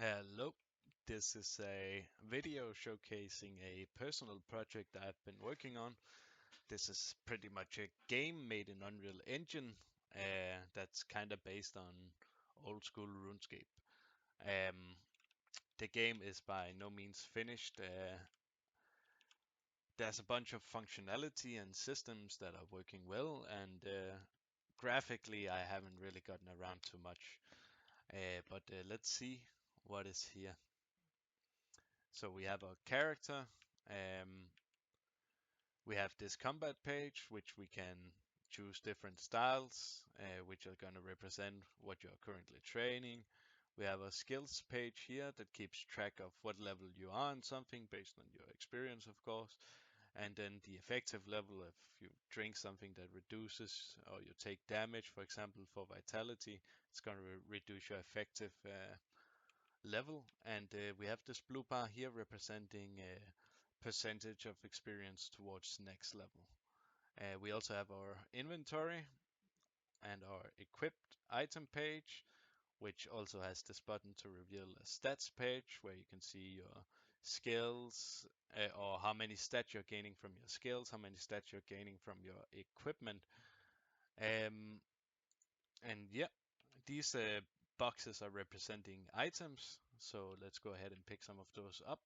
Hello, this is a video showcasing a personal project I've been working on. This is pretty much a game made in Unreal Engine that's kind of based on old school RuneScape. Um, the game is by no means finished. There's a bunch of functionality and systems that are working well, and graphically I haven't really gotten around too much. But let's see what is here. So we have a character. Um, we have this combat page, which we can choose different styles, which are going to represent what you're currently training. We have a skills page here that keeps track of what level you are in something based on your experience, of course. And then the effective level, if you drink something that reduces or you take damage, for example, for vitality, it's going to reduce your effective level. And we have this blue bar here representing a percentage of experience towards next level. We also have our inventory and our equipped item page, which also has this button to reveal a stats page where you can see your skills, or how many stats you're gaining from your skills, how many stats you're gaining from your equipment. Um, and yeah, these boxes are representing items. So let's go ahead and pick some of those up.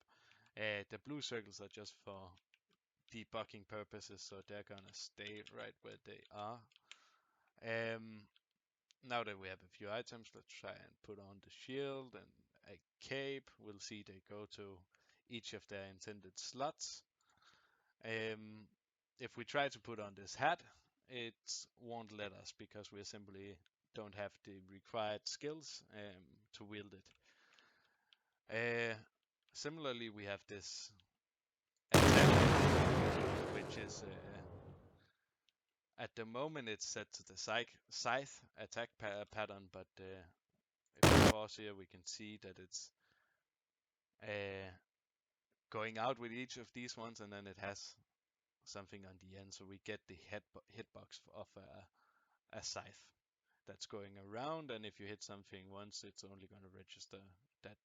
The blue circles are just for debugging purposes, so they're gonna stay right where they are. Um, Now that we have a few items, let's try and put on the shield and a cape. We'll see they go to each of their intended slots. Um, if we try to put on this hat, it won't let us because we simply don't have the required skills to wield it. Similarly, we have this attack, which is at the moment it's set to the scythe attack pattern, but if we pause here, we can see that it's uh, going out with each of these ones, and then it has something on the end, so we get the hitbox of a scythe that's going around, and if you hit something once, it's only going to register that.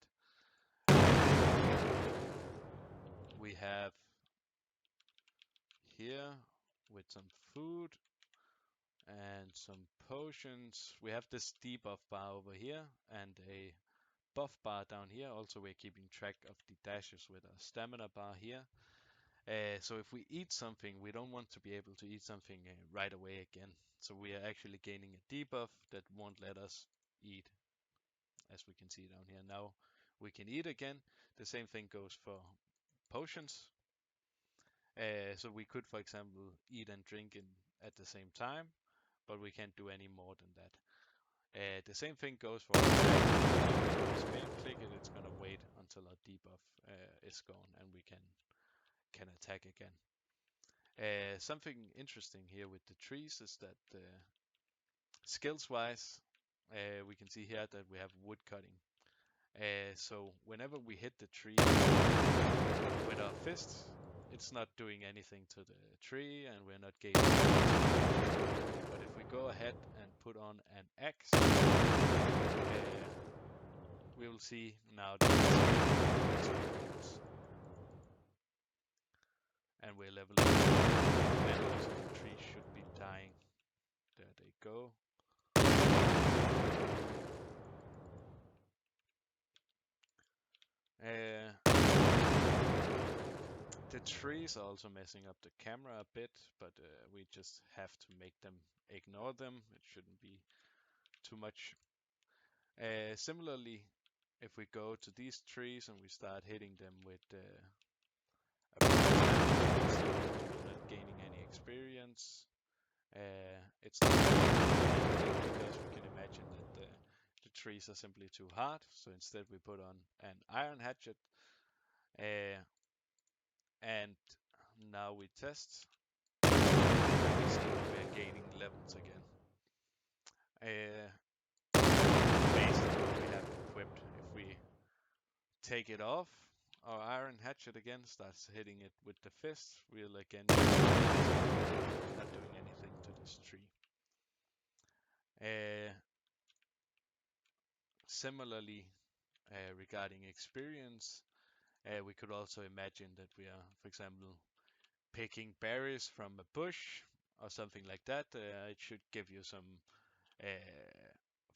We have here with some food and some potions. We have this debuff bar over here and a buff bar down here. Also, we're keeping track of the dashes with a stamina bar here. So if we eat something, we don't want to be able to eat something right away again. So we are actually gaining a debuff that won't let us eat, as we can see down here. Now we can eat again. The same thing goes for potions. So we could, for example, eat and drink at the same time, but we can't do any more than that. The same thing goes for spin click it, it's gonna wait until our debuff is gone and we can attack again. Something interesting here with the trees is that skills wise, we can see here that we have wood cutting. So whenever we hit the tree with our fist, it's not doing anything to the tree and we're not gaining. But if we go ahead and put on an axe, we will see now that and we're leveling up. And also the tree should be dying. There they go. The trees are also messing up the camera a bit, but we just have to make them ignore them. It shouldn't be too much. Similarly, if we go to these trees and we start hitting them with a we're not gaining any experience. It's not because we can imagine that the trees are simply too hard. So instead we put on an iron hatchet. And now we test. We see that we're gaining levels again. Based on what we have equipped, if we take it off, our iron hatchet again starts hitting it with the fist. We'll again not doing anything to this tree. Similarly, regarding experience. We could also imagine that we are, for example, picking berries from a bush or something like that. It should give you some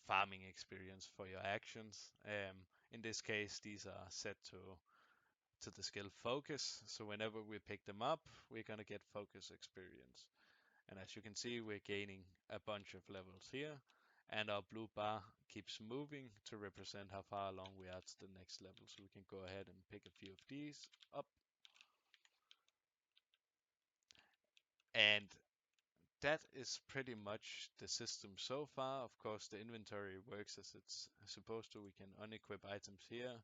farming experience for your actions. In this case, these are set to the skill focus. So whenever we pick them up, we're gonna get focus experience. And as you can see, we're gaining a bunch of levels here. And our blue bar keeps moving to represent how far along we are to the next level. So we can go ahead and pick a few of these up. And that is pretty much the system so far. Of course, the inventory works as it's supposed to. We can unequip items here.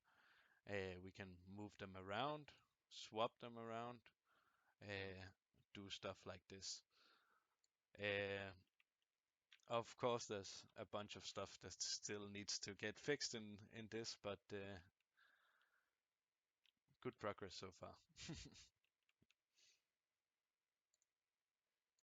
We can move them around, swap them around, do stuff like this. Uh, of course, there's a bunch of stuff that still needs to get fixed in this, but good progress so far.